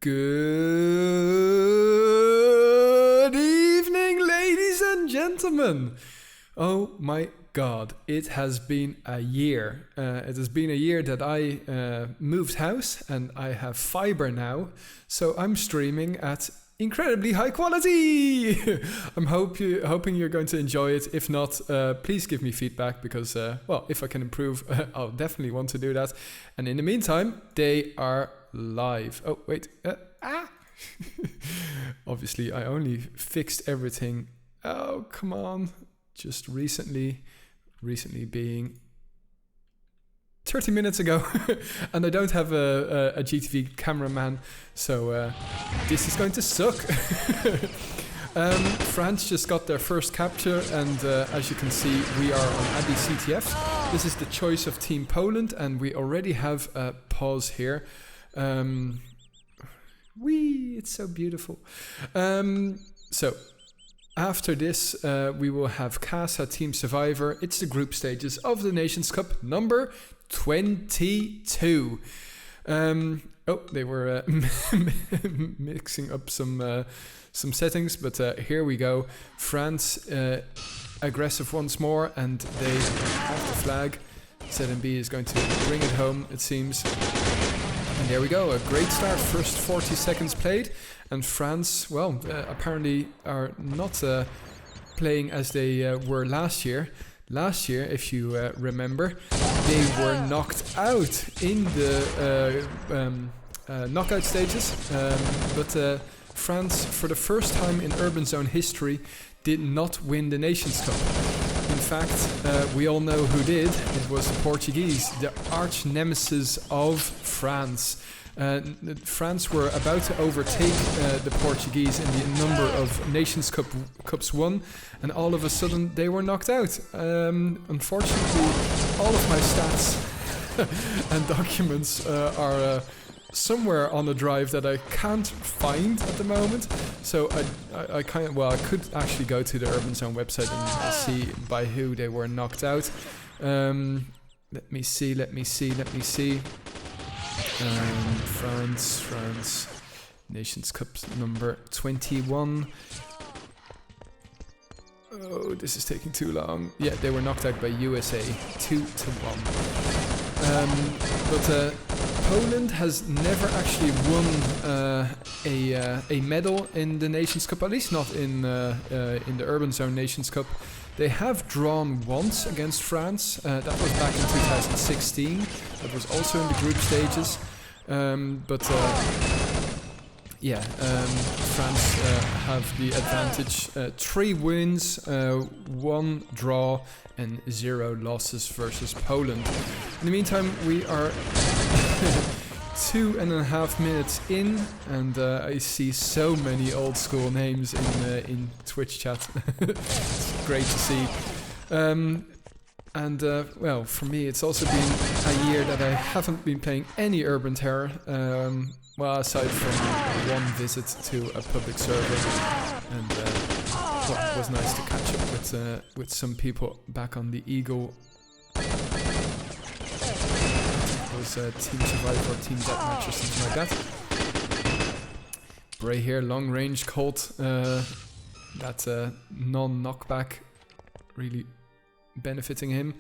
Good evening, ladies and gentlemen. Oh my God, it has been a year. It has been a year that I moved house and I have fiber now. So I'm streaming at incredibly high quality. I'm hoping you're going to enjoy it. If not, please give me feedback because, if I can improve, I'll definitely want to do that. And in the meantime, they are live. Oh, wait. Obviously, I only fixed everything. Oh, come on. Just recently being 30 minutes ago. And I don't have a GTV cameraman, so this is going to suck. France just got their first capture, and as you can see, we are on Abbey CTF. This is the choice of Team Poland, and we already have a pause here. It's so beautiful. So after this, we will have CASA Team Survivor. It's the group stages of the Nations Cup number 22. They were mixing up some settings, but here we go. France aggressive once more, and they have the flag. ZMB is going to bring it home, it seems. And there we go, a great start. First 40 seconds played, and France, apparently are not playing as they were last year. Last year, if you remember, they were knocked out in the knockout stages. But France, for the first time in Urban Zone history, did not win the Nations Cup. In fact, we all know who did. It was the Portuguese, the arch nemesis of France. France were about to overtake the Portuguese in the number of Nations Cups won, and all of a sudden they were knocked out. Unfortunately, all of my stats and documents are somewhere on a drive that I can't find at the moment. So I could actually go to the Urban Zone website and see by who they were knocked out. Let me see. France, Nations Cup number 21. Oh, this is taking too long. Yeah, they were knocked out by USA 2-1. But Poland has never actually won a medal in the Nations Cup, at least not in the Urban Zone Nations Cup. They have drawn once against France. That was back in 2016. That was also in the group stages. France have the advantage. 3 wins, 1 draw, and 0 losses versus Poland. In the meantime, we are 2.5 minutes in, and I see so many old school names in Twitch chat. It's great to see. For me, it's also been a year that I haven't been playing any Urban Terror. Aside from one visit to a public server, and it was nice to catch up with some people back on the Eagle. It was Team Survivor, Team Deathmatch, or something like that. Bray here, long range Colt. That non-knockback really benefiting him.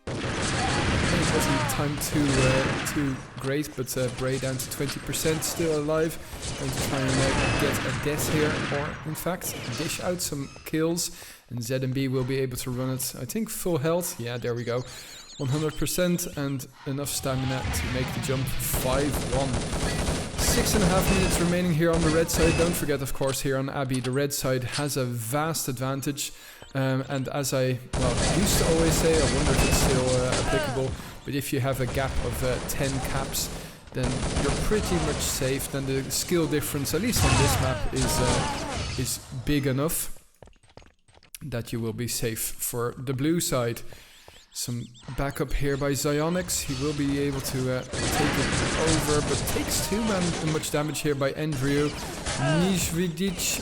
It wasn't time too great, but Bray down to 20%, still alive. Going to try and get a death here, or in fact dish out some kills, and ZMB will be able to run it, I think, full health. Yeah, there we go, 100%, and enough stamina to make the jump. 5-1. 6.5 minutes remaining here on the red side. Don't forget, of course, here on Abbey, the red side has a vast advantage. And as I used to always say, I wonder if it's still applicable, but if you have a gap of 10 caps, then you're pretty much safe. Then the skill difference, at least on this map, is big enough that you will be safe for the blue side. Some backup here by Zyonix. He will be able to take it over, but takes too much damage here by Andrew. Nijvidic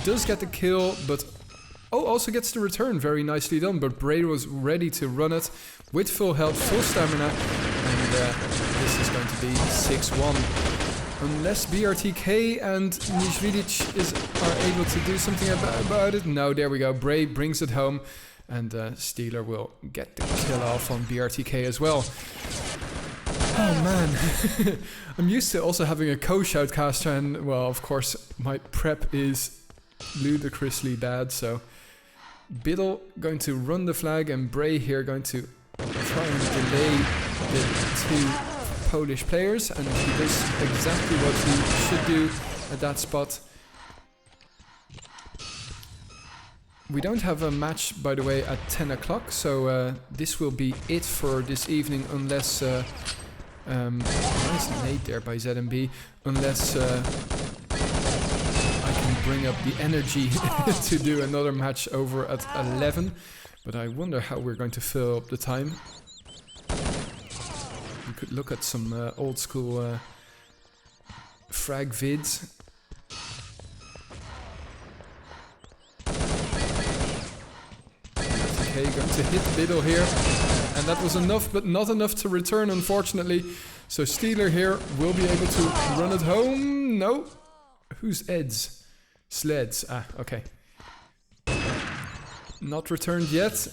does get the kill, but also gets the return. Very nicely done, but Bray was ready to run it with full health, full stamina, and this is going to be 6-1. Unless BRTK and Nizhvidic are able to do something about it. No, there we go. Bray brings it home. And Steeler will get the kill off on BRTK as well. Oh man. I'm used to also having a co-shoutcaster, and well, of course, my prep is ludicrously bad, so Biddle going to run the flag, and Bray here going to try and delay the two Polish players, and he does exactly what he should do at that spot. We don't have a match, by the way, at 10 o'clock, so this will be it for this evening, unless... nice nade there by ZMB, unless I can bring up the energy to do another match over at 11, but I wonder how we're going to fill up the time. We could look at some old school frag vids. Okay, going to hit Biddle here. And that was enough, but not enough to return, unfortunately. So Steeler here will be able to run it home. No. Who's Eds? Sleds. Ah, okay. Not returned yet.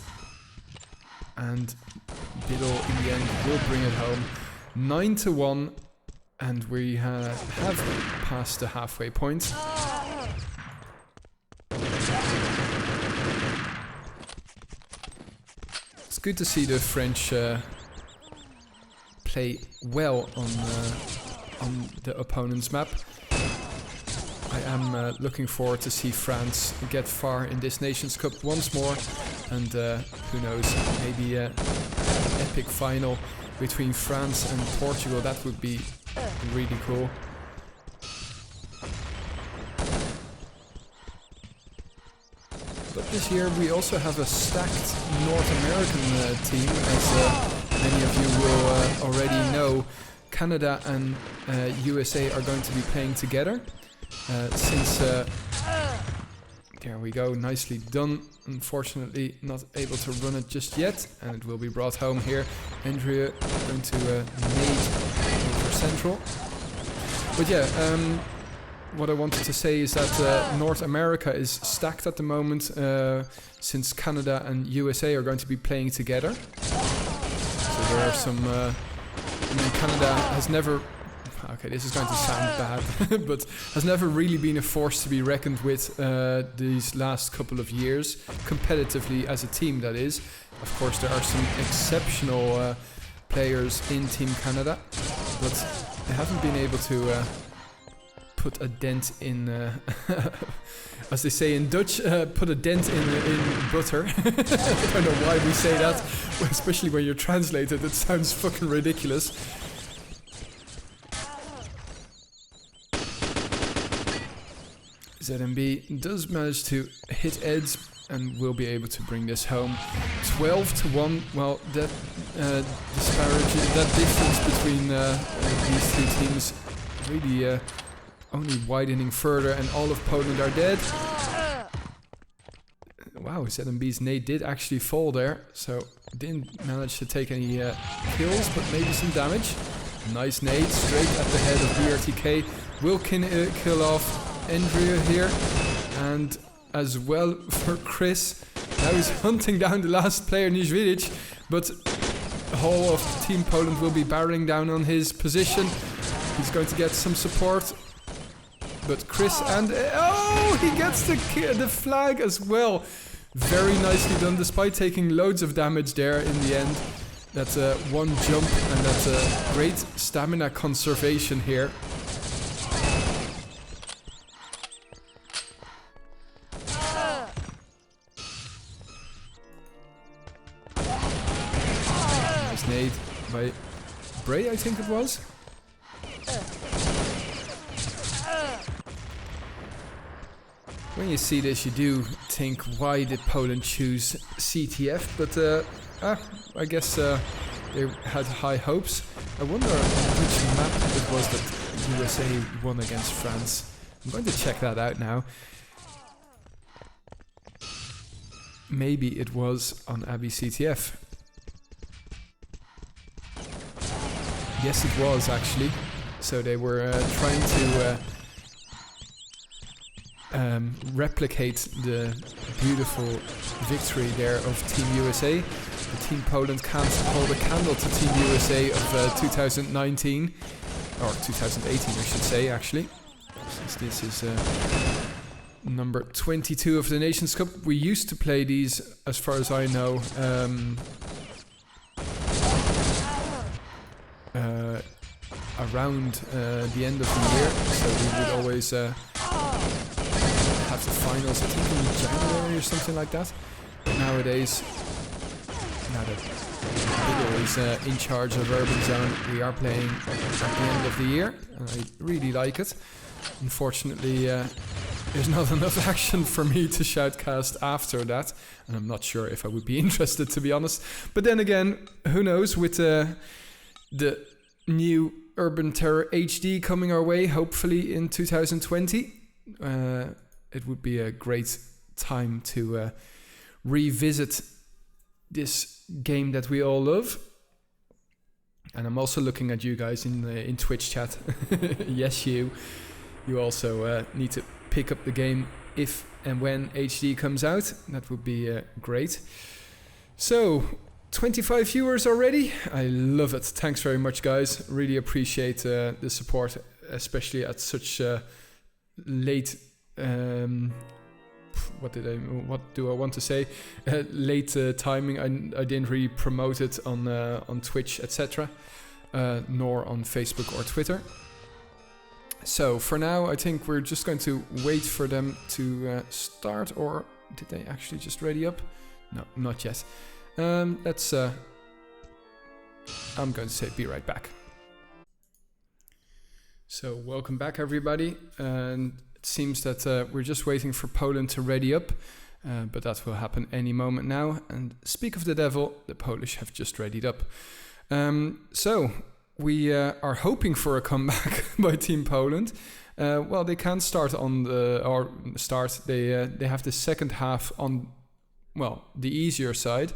And Biddle in the end will bring it home. 9-1. And we have passed the halfway point. It's good to see the French play well on the opponent's map. I am looking forward to see France get far in this Nations Cup once more, and who knows, maybe an epic final between France and Portugal. That would be really cool. But this year we also have a stacked North American team, as many of you will already know. Canada and USA are going to be playing together. Since there we go, nicely done. Unfortunately not able to run it just yet, and it will be brought home here. Andrea going to nade over central. But yeah, what I wanted to say is that North America is stacked at the moment, since Canada and USA are going to be playing together. So there are some... I mean, Canada has never... Okay, this is going to sound bad, but has never really been a force to be reckoned with these last couple of years, competitively as a team, that is. Of course, there are some exceptional players in Team Canada, but they haven't been able to put a dent in, as they say in Dutch, put a dent in butter. I don't know why we say that, especially when you translate it, it sounds fucking ridiculous. ZMB does manage to hit Eds and will be able to bring this home. 12-1. Well, that disparity, that difference between these two teams really only widening further, and all of Poland are dead. Wow, ZMB's nade did actually fall there, so didn't manage to take any kills, but maybe some damage. Nice nade straight at the head of BRTK. Will kill off Andrea here, and as well for Chris. Now he's hunting down the last player, Nizhvidic, but the whole of Team Poland will be barreling down on his position. He's going to get some support, but Chris and... oh, he gets the flag as well. Very nicely done, despite taking loads of damage there in the end. That's one jump, and that's a great stamina conservation here. Nade by Bray, I think it was. When you see this, you do think, why did Poland choose CTF? But I guess they had high hopes. I wonder which map it was that USA won against France. I'm going to check that out now. Maybe it was on Abbey CTF. Yes, it was actually. So they were trying to replicate the beautiful victory there of Team USA. The Team Poland can't hold a candle to Team USA of 2019, or 2018 I should say actually, since this is number 22 of the Nations Cup. We used to play these, as far as I know, around the end of the year, so we would always have the finals, I think in January or something like that. But nowadays, now that Biddle is in charge of Urban Zone, we are playing at the end of the year, and I really like it. Unfortunately, there's not enough action for me to shoutcast after that, and I'm not sure if I would be interested, to be honest. But then again, who knows, with the new Urban Terror HD coming our way, hopefully in 2020, it would be a great time to revisit this game that we all love. And I'm also looking at you guys in Twitch chat. Yes, you also need to pick up the game if and when HD comes out. That would be great. So, 25 viewers already. I love it. Thanks very much, guys. Really appreciate the support, especially at such late. What do I want to say? Late timing. I didn't really promote it on Twitch, etc., nor on Facebook or Twitter. So for now, I think we're just going to wait for them to start. Or did they actually just ready up? No, not yet. Let's. I'm going to say be right back. So welcome back, everybody. And it seems that we're just waiting for Poland to ready up, but that will happen any moment now. And speak of the devil, the Polish have just readied up. So we are hoping for a comeback by Team Poland. Well, they can't start on They have the second half on, well, the easier side.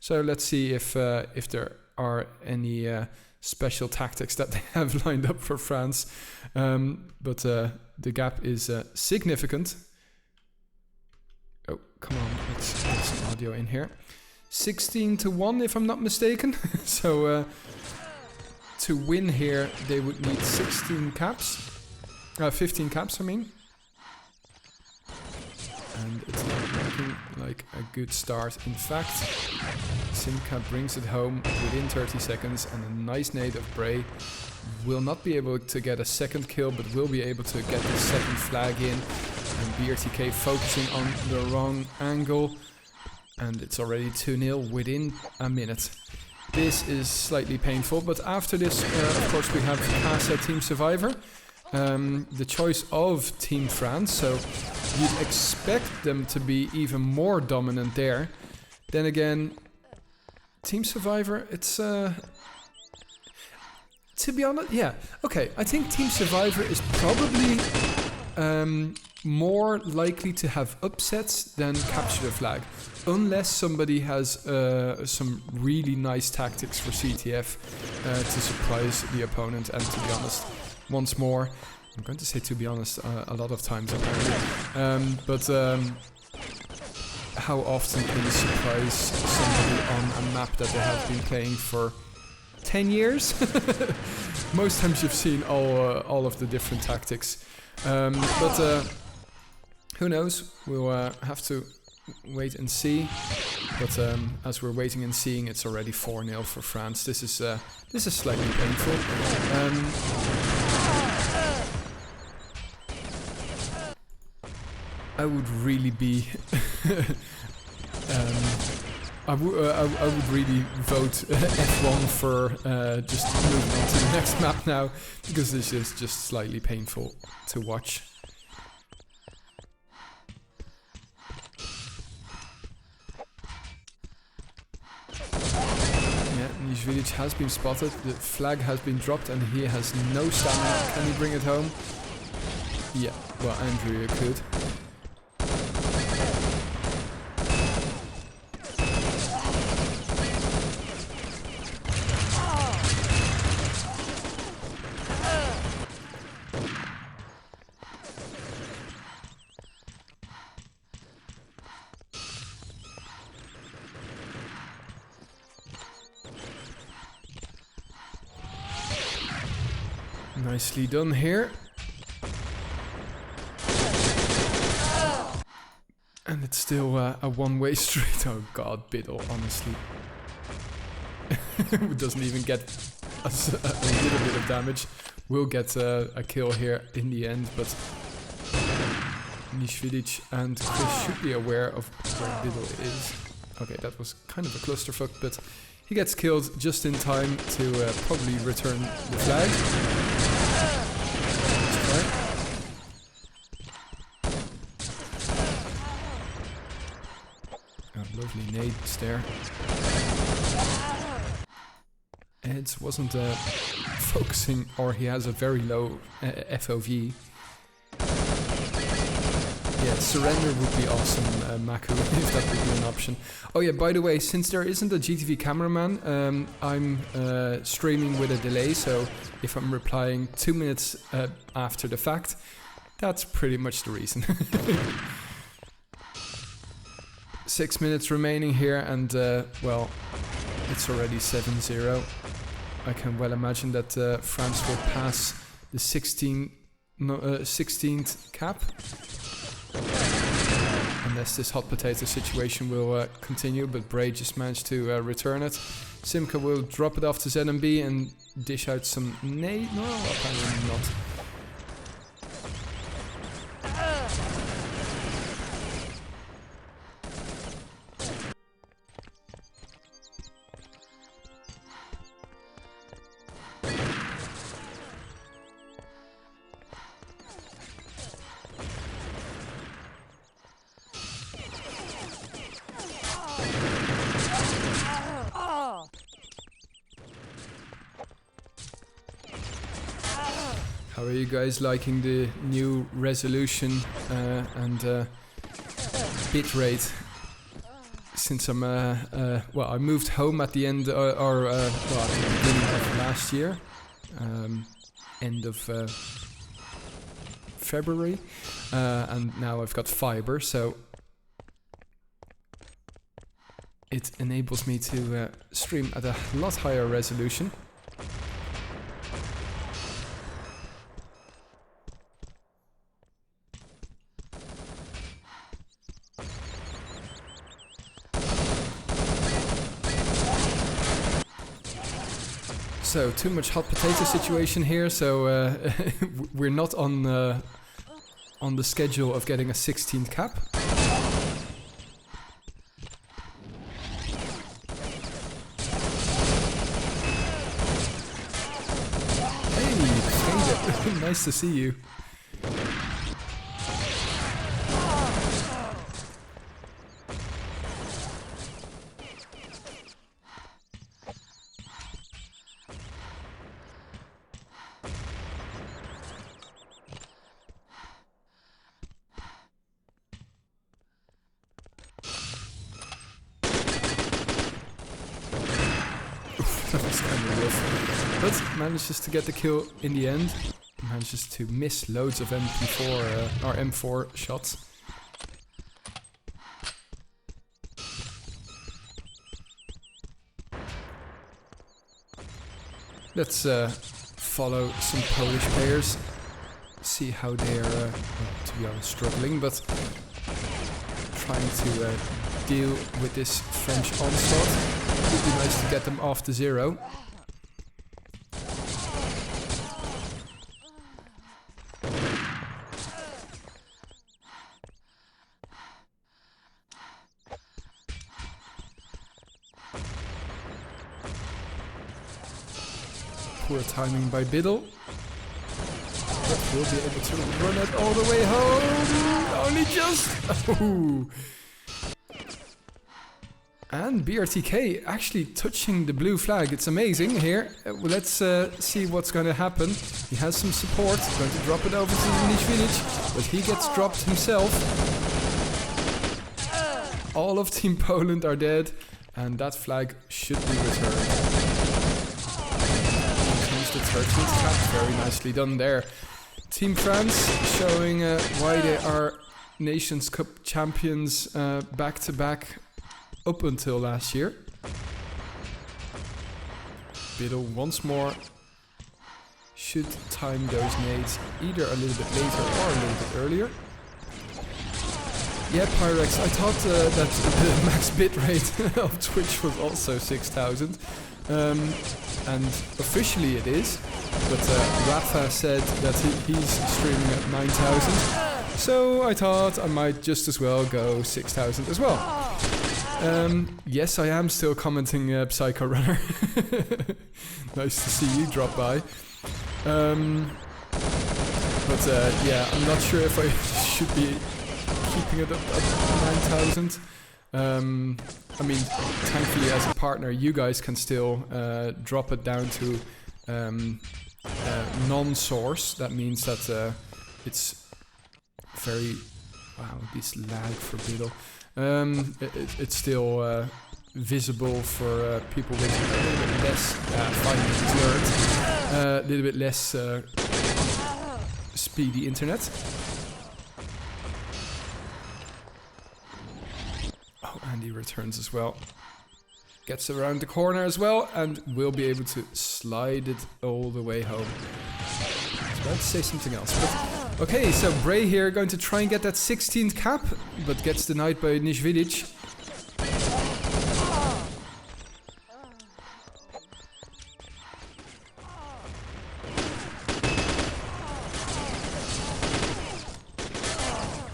So let's see if there are any special tactics that they have lined up for France. But the gap is significant. Oh, come on, let's get some audio in here. 16-1, if I'm not mistaken. So to win here, they would need 15 caps, I mean. And it's not looking like a good start. In fact, Simca brings it home within 30 seconds, and a nice nade of Bray. Will not be able to get a second kill, but will be able to get the second flag in. And BRTK focusing on the wrong angle. And it's already 2-0 within a minute. This is slightly painful, but after this, of course, we have CASA Team Survivor. The choice of Team France, so you'd expect them to be even more dominant there. Then again, Team Survivor, it's to be honest, yeah, okay, I think Team Survivor is probably more likely to have upsets than capture the flag, unless somebody has some really nice tactics for CTF to surprise the opponent. And to be honest, once more, I'm going to say to be honest a lot of times apparently, but how often can you surprise somebody on a map that they have been playing for 10 years? Most times you've seen all of the different tactics, but who knows, we'll have to wait and see. But as we're waiting and seeing, it's already 4-0 for France. This is slightly painful. I would really be I would really vote F1 for just moving on to the next map now, because this is just slightly painful to watch. Village has been spotted, the flag has been dropped, and he has no stamina. Can he bring it home? Yeah, well, Andrew could. Nicely done here. And it's still a one-way street. Oh god, Biddle, honestly. It doesn't even get us a little bit of damage. We'll get a kill here in the end, but Nishvilic and Chris should be aware of where Biddle is. Okay, that was kind of a clusterfuck, but he gets killed just in time to probably return the flag. Lovely nades there. Eds wasn't focusing, or he has a very low FOV. Yeah, surrender would be awesome, Maku, if that would be an option. Oh yeah, by the way, since there isn't a GTV cameraman, I'm streaming with a delay, so if I'm replying 2 minutes after the fact, that's pretty much the reason. 6 minutes remaining here, and well, it's already 7-0. I can well imagine that France will pass the 16th cap, unless this hot potato situation will continue, but Bray just managed to return it. Simca will drop it off to ZMB and dish out some nade. No, apparently not. How are you guys liking the new resolution and bitrate? Since I'm well, I moved home at the end well, at the beginning of last year, end of February, and now I've got fiber, so it enables me to stream at a lot higher resolution. So too much hot potato situation here, so we're not on the schedule of getting a 16th cap. Hey, nice to see you. That was kind of rough, but manages to get the kill in the end. Manages to miss loads of MP4 or M4 shots. Let's follow some Polish players, see how they are, well, to be honest, struggling, but trying to deal with this French onslaught. Would be nice to get them off to 0. Poor timing by Biddle. But we'll be able to run it all the way home. Only just. Oh. And BRTK actually touching the blue flag. It's amazing here. Let's see what's going to happen. He has some support. Going to drop it over to Nishvilic, but he gets dropped himself. All of Team Poland are dead, and that flag should be returned. Here comes the 13th cap. Very nicely done there. Team France showing why they are Nations Cup champions back to back. Up until last year. Biddle once more should time those nades either a little bit later or a little bit earlier. Yeah, Pyrex, I thought that the max bitrate of Twitch was also 6,000. And officially it is, but Rafa said that he's streaming at 9,000. So I thought I might just as well go 6,000 as well. Yes, I am still commenting Psycho Runner. Nice to see you drop by. But yeah, I'm not sure if I should be keeping it up at 9,000. I mean, thankfully as a partner, you guys can still drop it down to non-source. That means that it's very... Wow, this lag for Biddle. It's still visible for people with a little bit less... a little bit less speedy internet. Oh, and he returns as well. Gets around the corner as well, and will be able to slide it all the way home. I was about to say something else, but... Okay, so Bray here going to try and get that 16th cap, but gets denied by Nishvidic.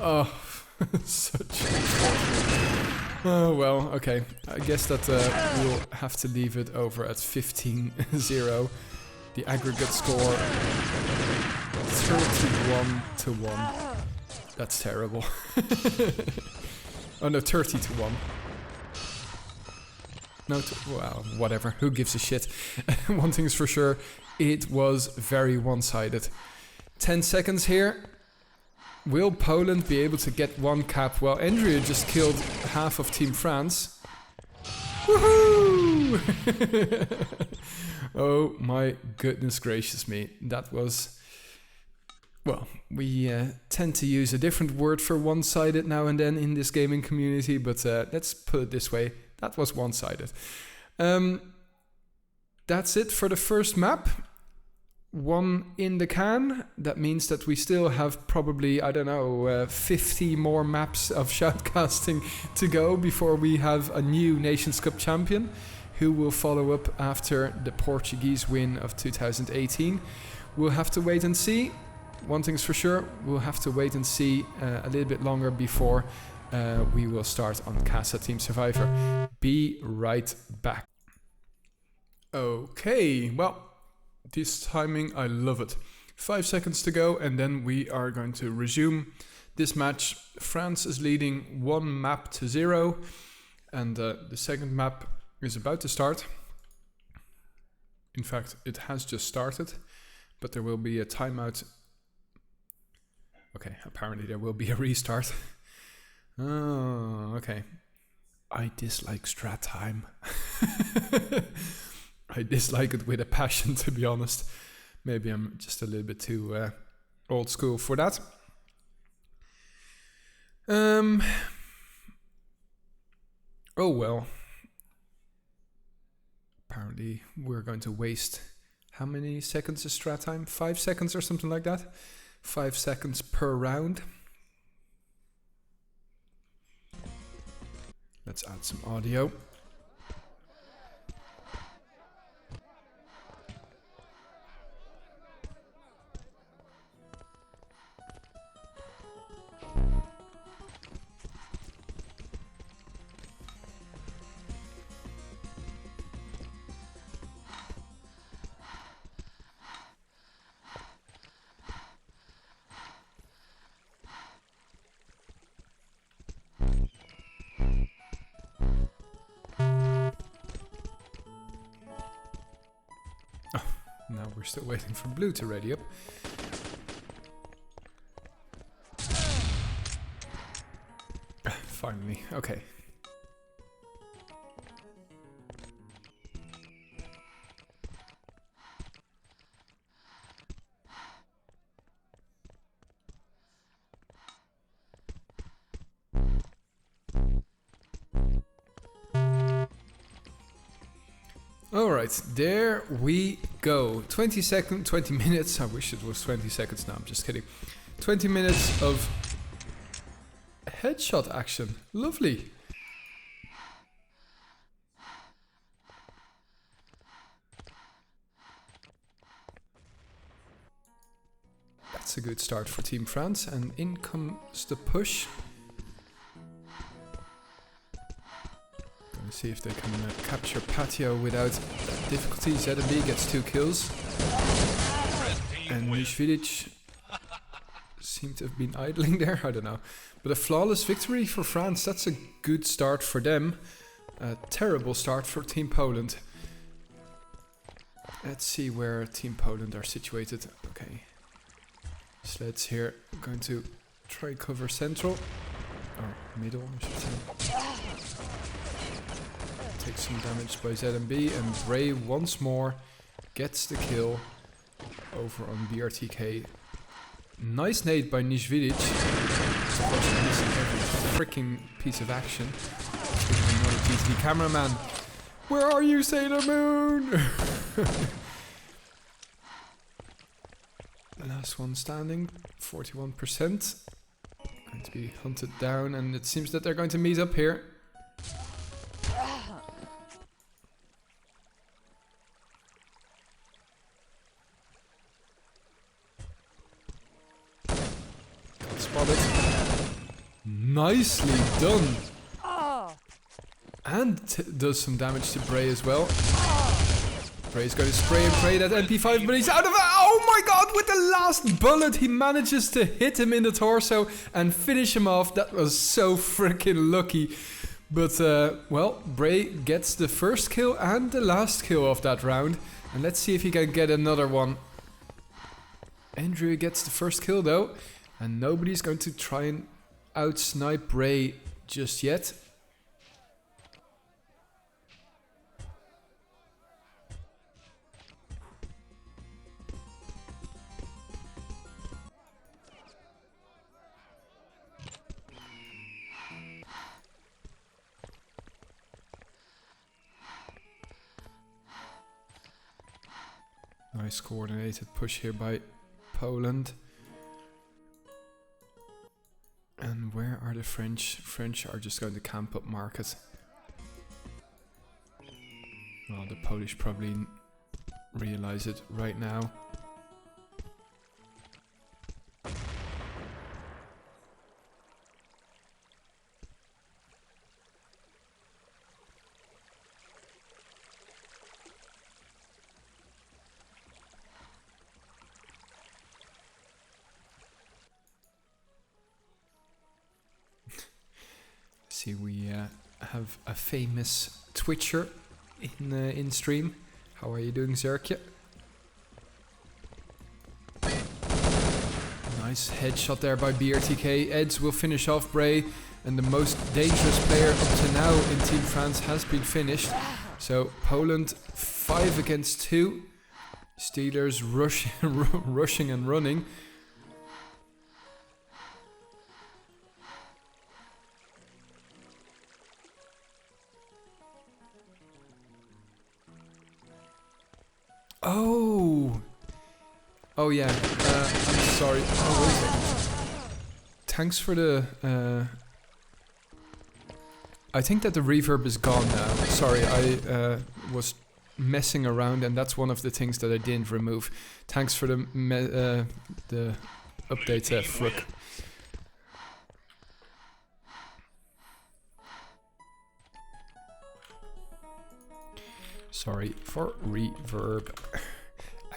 Oh, such a... Oh, well, okay. I guess that we'll have to leave it over at 15-0. The aggregate score... 31-1. That's terrible. Oh no, 30-1. No, well, whatever. Who gives a shit? One thing's for sure, it was very one-sided. 10 seconds here. Will Poland be able to get one cap? Well, Andrea just killed half of Team France. Woohoo! Oh my goodness gracious me. That was... Well, we tend to use a different word for one-sided now and then in this gaming community, but let's put it this way, that was one-sided. That's it for the first map. One in the can. That means that we still have probably, I don't know, 50 more maps of shoutcasting to go before we have a new Nations Cup champion who will follow up after the Portuguese win of 2018. We'll have to wait and see. One thing's for sure, we'll have to wait and see a little bit longer before we will start on Casa Team Survivor. Be right back. Okay, well, this timing, I love it. 5 seconds to go and then we are going to resume this match. France is leading 1 map to 0 and the second map is about to start. In fact, it has just started, but there will be a timeout. Okay, apparently there will be a restart. Oh, okay. I dislike strat time. I dislike it with a passion, to be honest. Maybe I'm just a little bit too old school for that. Oh well. Apparently we're going to waste... How many seconds is strat time? 5 seconds or something like that? 5 seconds per round. Let's add some audio. Now we're still waiting for blue to ready up. Finally, okay. Alright, there we go. 20 minutes. I wish it was 20 seconds now, I'm just kidding. 20 minutes of headshot action. Lovely. That's a good start for Team France, and in comes the push. Gonna see if they can capture Patio without difficulty. ZB gets 2 kills. And Nishvilic seem to have been idling there, I don't know. But a flawless victory for France, that's a good start for them. A terrible start for Team Poland. Let's see where Team Poland are situated. Okay. Sleds here, going to try cover central. Or middle, I should say. Takes some damage by ZMB, and Bray once more gets the kill over on BRTK. Nice nade by Nishvilic. Of course, he's missing every freaking piece of action. Let's give him another GTV cameraman. Where are you, Sailor Moon? Last one standing, 41%. Going to be hunted down, and it seems that they're going to meet up here. Spotted. Nicely done. And does some damage to Bray as well. Bray's going to spray and pray that MP5, but he's out of it. Oh my god, with the last bullet, he manages to hit him in the torso and finish him off. That was so freaking lucky. But, well, Bray gets the first kill and the last kill of that round. And let's see if he can get another one. Andrew gets the first kill though. And nobody's going to try and out-snipe Bray just yet. Nice coordinated push here by Poland. And where are the French? French are just going to camp up market. Well, the Polish probably realize it right now. See, we have a famous Twitcher in stream. How are you doing, Zerkje? Nice headshot there by BRTK. Eds will finish off Bray, and the most dangerous player up to now in Team France has been finished. So Poland 5 against 2. Steelers rushing and running. Oh yeah, I'm sorry. Oh, wait a second. Thanks for the... I think that the reverb is gone now. Sorry, I was messing around, and that's one of the things that I didn't remove. Thanks for the update, Fruk. Sorry for reverb.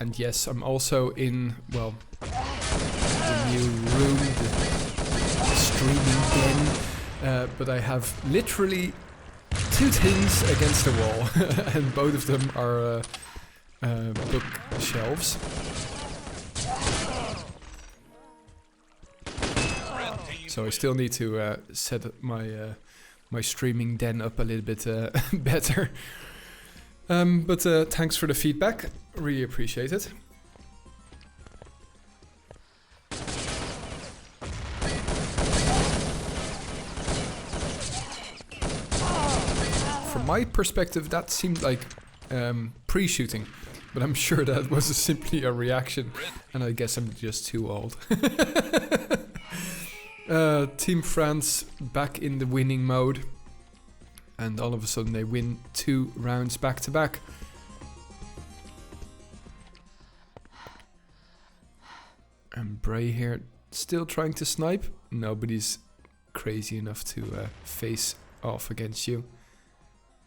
And yes, I'm also in, well, the new room, the streaming den. But I have literally 2 things against the wall. And both of them are bookshelves. So I still need to set my my streaming den up a little bit better. But thanks for the feedback, really appreciate it. From my perspective, that seemed like pre-shooting. But I'm sure that was simply a reaction. And I guess I'm just too old. Team France back in the winning mode. And all of a sudden they win 2 rounds back to back. And Bray here still trying to snipe. Nobody's crazy enough to face off against you.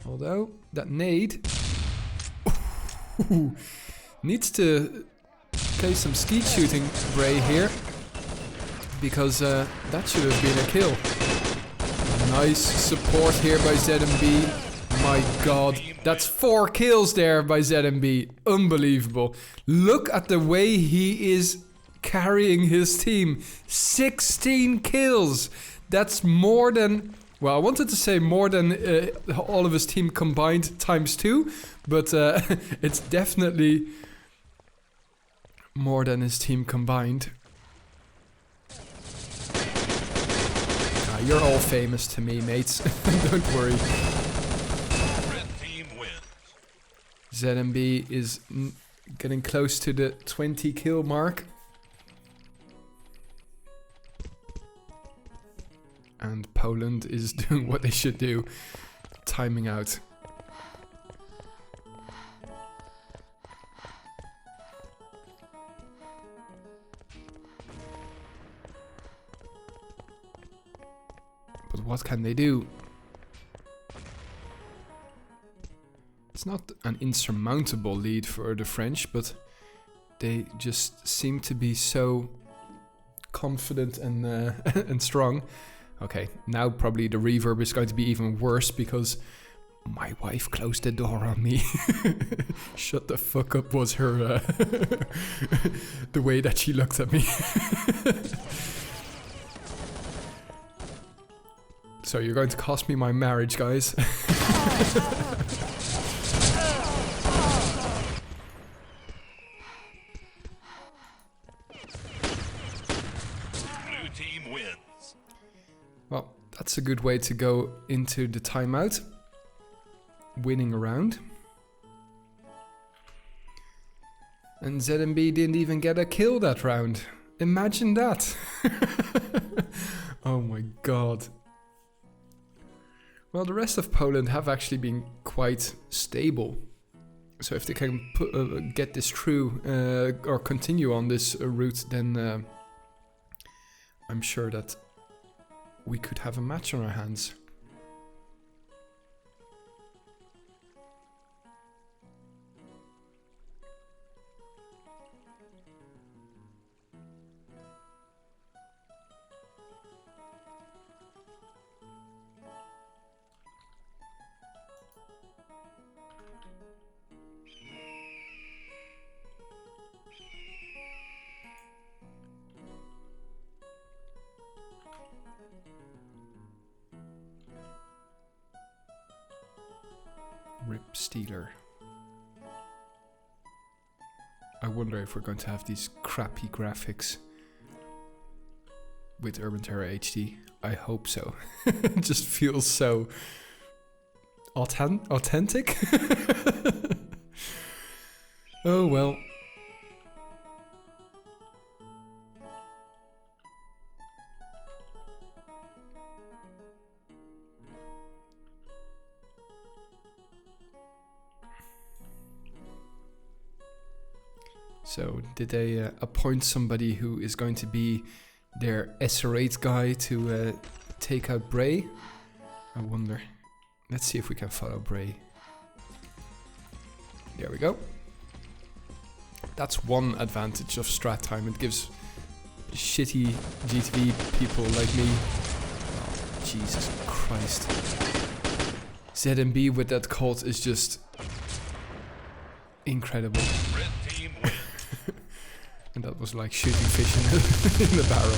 Although, that nade needs to play some skeet shooting, Bray here. Because that should have been a kill. Nice support here by ZMB. My god, that's 4 kills there by ZMB. Unbelievable. Look at the way he is carrying his team. 16 kills. That's more than... Well, I wanted to say more than all of his team combined times 2. But it's definitely more than his team combined. You're all famous to me, mates. Don't worry. Red team wins. ZMB is getting close to the 20 kill mark. And Poland is doing what they should do. Timing out. But what can they do? It's not an insurmountable lead for the French, but they just seem to be so confident and and strong. Okay, now probably the reverb is going to be even worse because my wife closed the door on me. Shut the fuck up was her the way that she looked at me. So you're going to cost me my marriage, guys. Blue team wins. Well, that's a good way to go into the timeout. Winning a round. And ZMB didn't even get a kill that round. Imagine that. Oh my god. Well, the rest of Poland have actually been quite stable. So if they can get this through or continue on this route, then I'm sure that we could have a match on our hands. Rip Steeler. I wonder if we're going to have these crappy graphics with Urban Terror HD. I hope so. It just feels so authentic. Oh well. So, did they appoint somebody who is going to be their SR8 guy to take out Bray? I wonder. Let's see if we can follow Bray. There we go. That's one advantage of strat time. It gives shitty GTV people like me... Oh, Jesus Christ. ZMB with that cult is just... incredible. Red team wins. And that was like shooting fish in the barrel.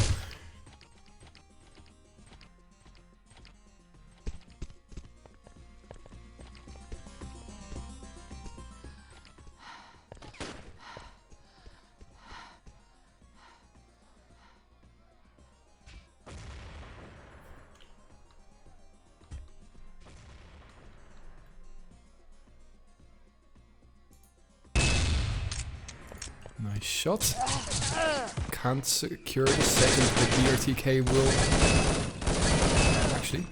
Nice shot. Can't secure the second, but BRTK will... Actually...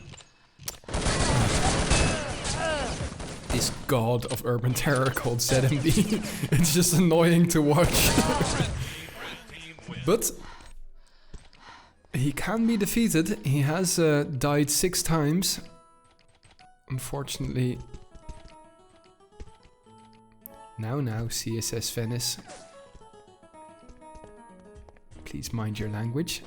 This god of urban terror called ZMB. It's just annoying to watch. But... he can be defeated. He has died 6 times. Unfortunately... Now, CSS Venice. Please mind your language.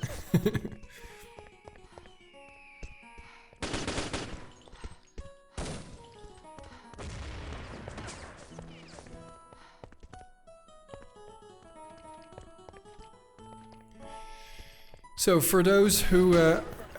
So for those who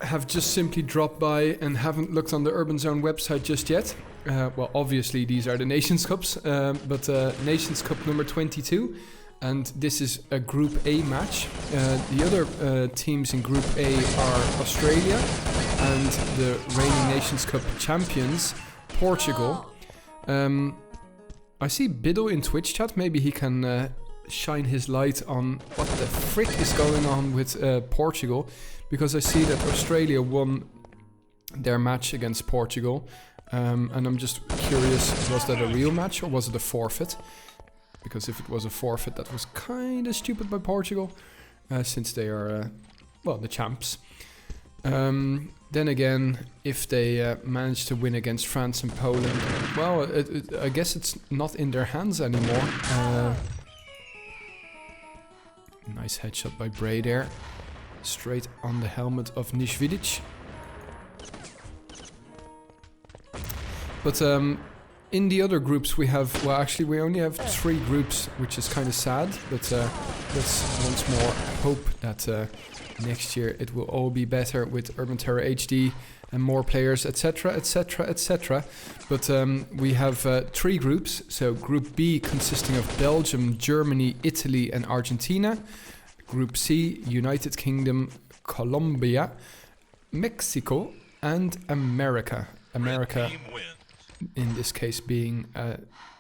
have just simply dropped by and haven't looked on the Urban Zone website just yet, well, obviously these are the Nations Cups, but Nations Cup number 22, and this is a Group A match. The other teams in Group A are Australia and the reigning Nations Cup champions, Portugal. I see Biddle in Twitch chat. Maybe he can shine his light on what the frick is going on with Portugal, because I see that Australia won their match against Portugal. And I'm just curious, was that a real match or was it a forfeit? Because if it was a forfeit, that was kind of stupid by Portugal, since they are, well, the champs. Then again, if they manage to win against France and Poland, well, I guess it's not in their hands anymore. Nice headshot by Bray there. Straight on the helmet of Nishvidic. But in the other groups we have, well, actually we only have 3 groups, which is kind of sad, but let's once more hope that next year it will all be better with Urban Terror HD and more players, etc, etc, etc. But we have 3 groups, so Group B consisting of Belgium, Germany, Italy and Argentina. Group C, United Kingdom, Colombia, Mexico and America. America, in this case being a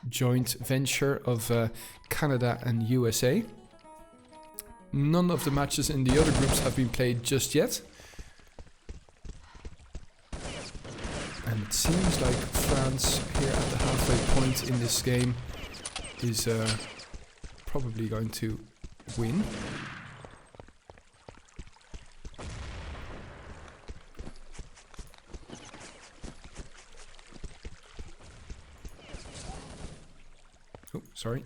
joint venture of Canada and USA. None of the matches in the other groups have been played just yet. And it seems like France here at the halfway point in this game is probably going to win. Oh, sorry.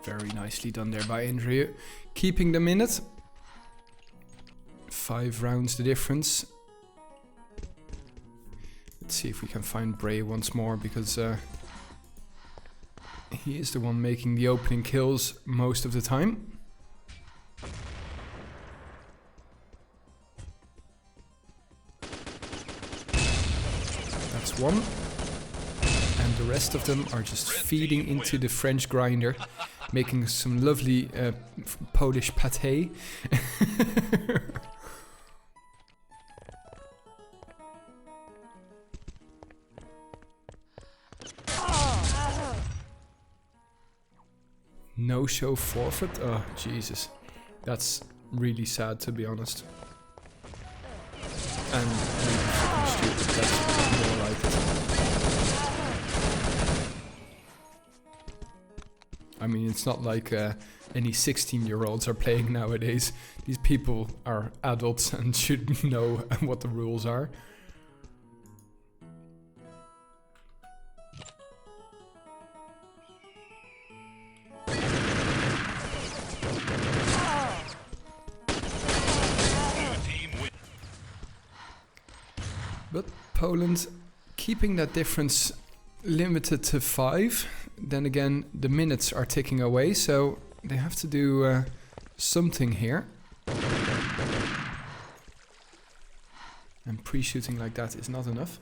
Very nicely done there by Andrew, keeping them in it. 5 rounds the difference. Let's see if we can find Bray once more, because he is the one making the opening kills most of the time. That's one. And the rest of them are just feeding into the French grinder, making some lovely Polish pâté. No show forfeit? Oh, Jesus. That's really sad, to be honest. And really fucking stupid. That's more like it. I mean, it's not like any 16-year-olds are playing nowadays. These people are adults and should know what the rules are. But Poland keeping that difference limited to 5. Then again, the minutes are ticking away, so they have to do something here. And pre-shooting like that is not enough.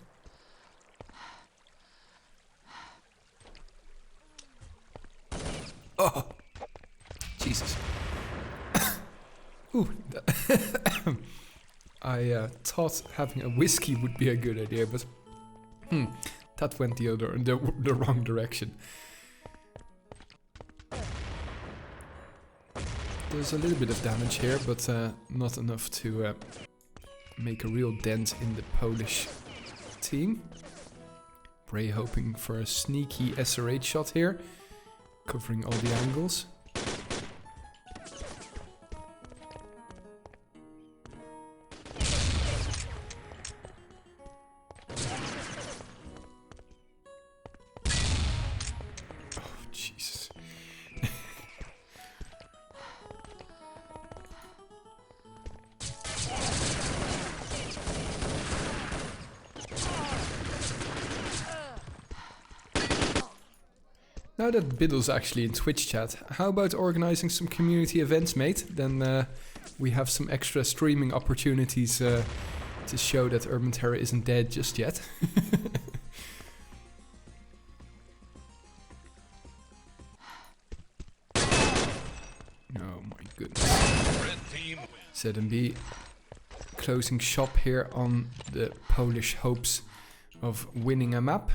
Oh, Jesus. Ooh. I thought having a whiskey would be a good idea, but that went the wrong direction. There's a little bit of damage here, but not enough to make a real dent in the Polish team. Bray hoping for a sneaky SR8 shot here, covering all the angles. Now that Biddle's actually in Twitch chat, how about organizing some community events, mate? Then we have some extra streaming opportunities to show that Urban Terror isn't dead just yet. Oh my goodness. ZMB closing shop here on the Polish hopes of winning a map.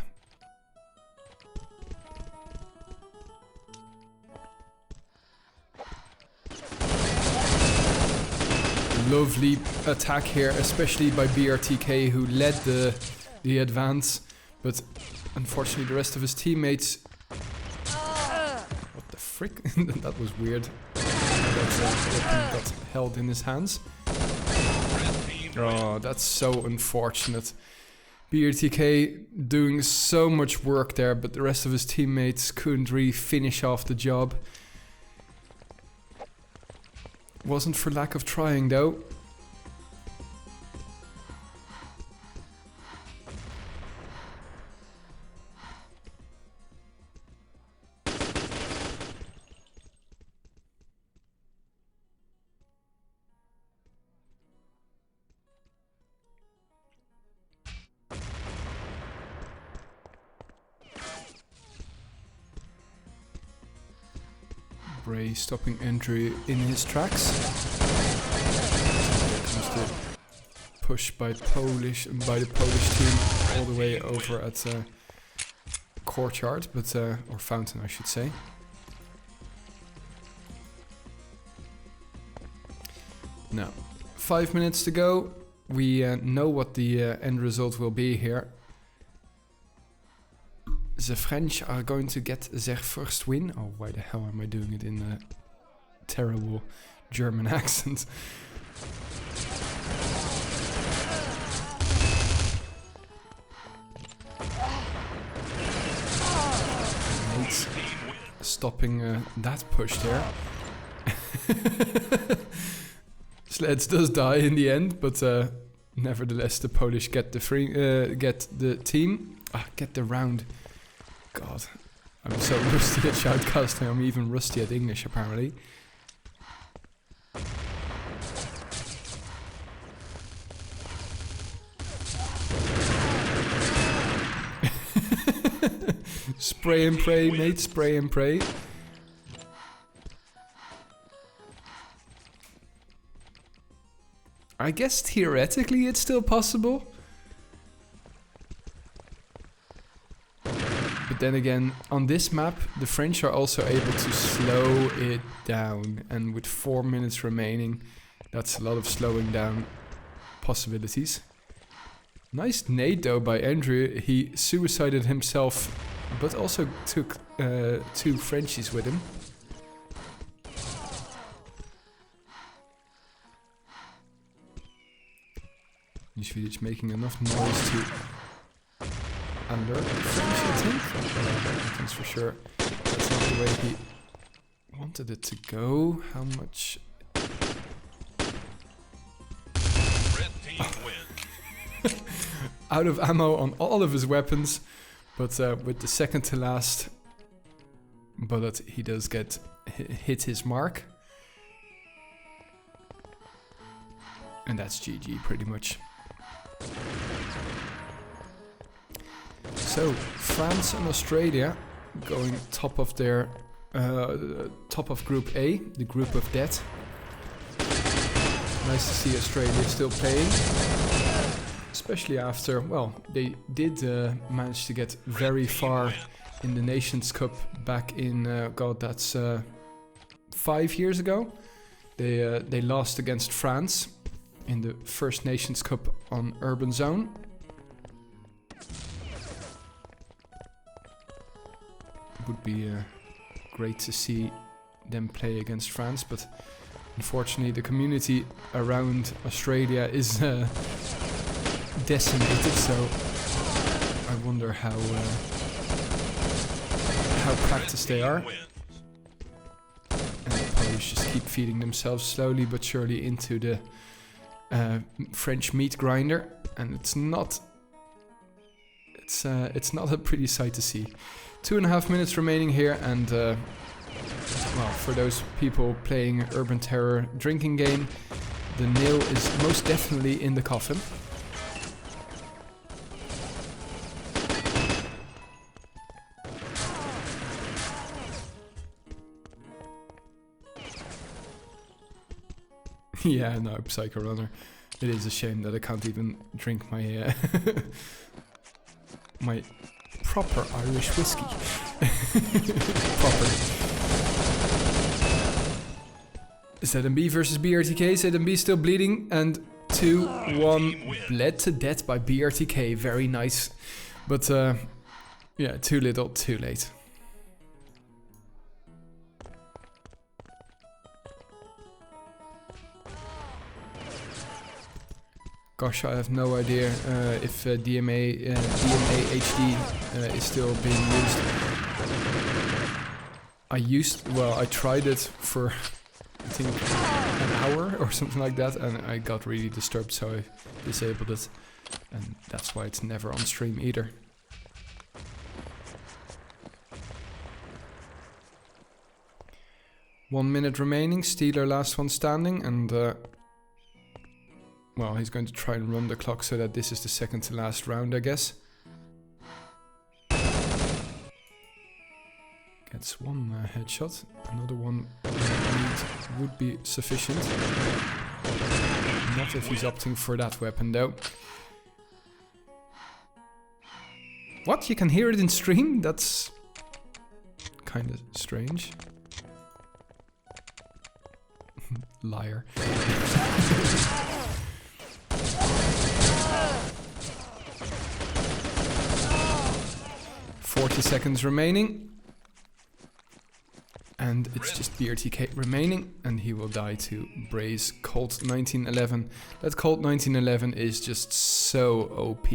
Lovely attack here, especially by BRTK, who led the advance, but unfortunately the rest of his teammates... What the frick? That was weird. That got held in his hands. Oh, that's so unfortunate. BRTK doing so much work there, but the rest of his teammates couldn't really finish off the job. Wasn't for lack of trying though. Bray stopping Andrew in his tracks. Here comes the push by the Polish team all the way over at Courtyard, but or Fountain, I should say. Now, 5 minutes to go. We know what the end result will be here. The French are going to get their first win. Oh, why the hell am I doing it in a terrible German accent? Mates stopping that push there. Sleds does die in the end, but nevertheless the Polish get the get the round. God, I'm so rusty at shoutcasting, I'm even rusty at English apparently. Spray and pray, mate, spray and pray. I guess theoretically it's still possible. But then again, on this map, the French are also able to slow it down. And with 4 minutes remaining, that's a lot of slowing down possibilities. Nice nade though by Andrew. He suicided himself, but also took 2 Frenchies with him. Nisvidic making enough noise to alert the French, I think. That's for sure. That's not the way he wanted it to go. How much? Red team wins. Out of ammo on all of his weapons, But with the second to last bullet, he does get hit his mark. And that's GG pretty much. So France and Australia going top of their top of Group A, the group of death. Nice to see Australia still playing, especially after, well, they did manage to get very far in the Nations Cup back in God, that's 5 years ago. They lost against France in the first Nations Cup on Urban Zone. Would be great to see them play against France, but unfortunately the community around Australia is decimated, so I wonder how practiced they are. And the Polish just keep feeding themselves slowly but surely into the French meat grinder, and it's not a pretty sight to see. 2.5 minutes remaining here, and well, for those people playing Urban Terror drinking game, the nail is most definitely in the coffin. Yeah, no, Psycho Runner. It is a shame that I can't even drink my my proper Irish whiskey. Proper. ZMB versus BRTK. ZMB still bleeding, and 2-1 bled to death by BRTK. Very nice, but yeah, too little, too late. Gosh, I have no idea if DMA HD is still being used. I tried it for I think an hour or something like that, and I got really disturbed, so I disabled it, and that's why it's never on stream either. One minute remaining, Steeler last one standing, and well, he's going to try and run the clock so that this is the second to last round, I guess. Gets one headshot, another one would be sufficient. Not if he's opting for that weapon though. What? You can hear it in stream? That's kind of strange. Liar. 40 seconds remaining. And it's just BRTK remaining, and he will die to Bray's Colt 1911. That Colt 1911 is just so OP.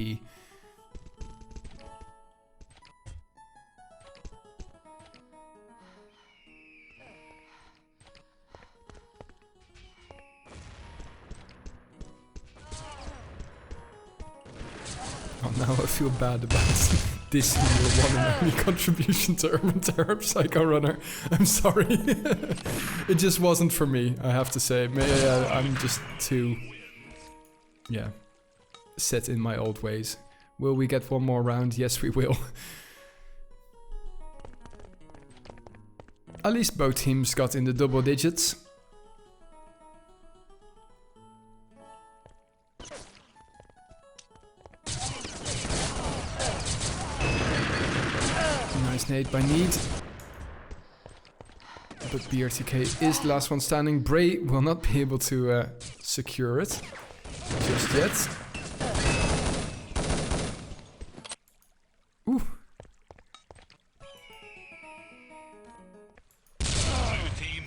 Oh, now I feel bad about this your one and only contribution to Urban Terror Psycho Runner. I'm sorry. It just wasn't for me, I have to say. I'm just too, yeah, set in my old ways. Will we get one more round? Yes, we will. At least both teams got in the double digits. Nice nade by Need. But BRTK is the last one standing. Bray will not be able to secure it just yet. Ooh.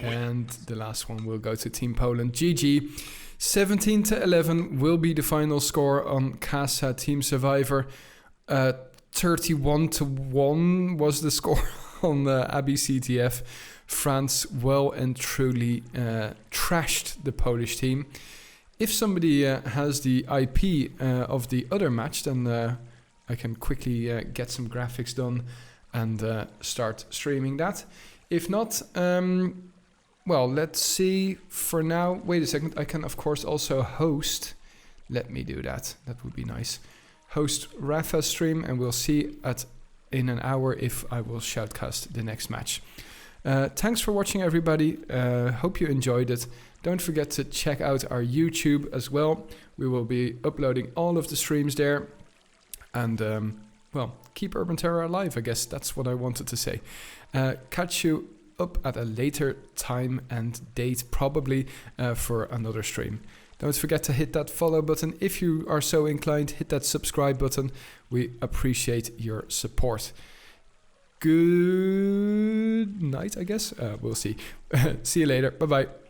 And the last one will go to Team Poland. GG. 17-11 will be the final score on Casa Team Survivor. 31-1 was the score on Abbey CTF. France well and truly trashed the Polish team. If somebody has the IP of the other match, then I can quickly get some graphics done and start streaming that. If not, well, let's see. For now, wait a second. I can, of course, also host. Let me do that. That would be nice. Host Rafa's stream, and we'll see in an hour if I will shoutcast the next match. Thanks for watching, everybody. Hope you enjoyed it. Don't forget to check out our YouTube as well. We will be uploading all of the streams there. And, well, keep Urban Terror alive, I guess. That's what I wanted to say. Catch you up at a later time and date, probably, for another stream. Don't forget to hit that follow button. If you are so inclined, hit that subscribe button. We appreciate your support. Good night, I guess. We'll see. See you later. Bye-bye.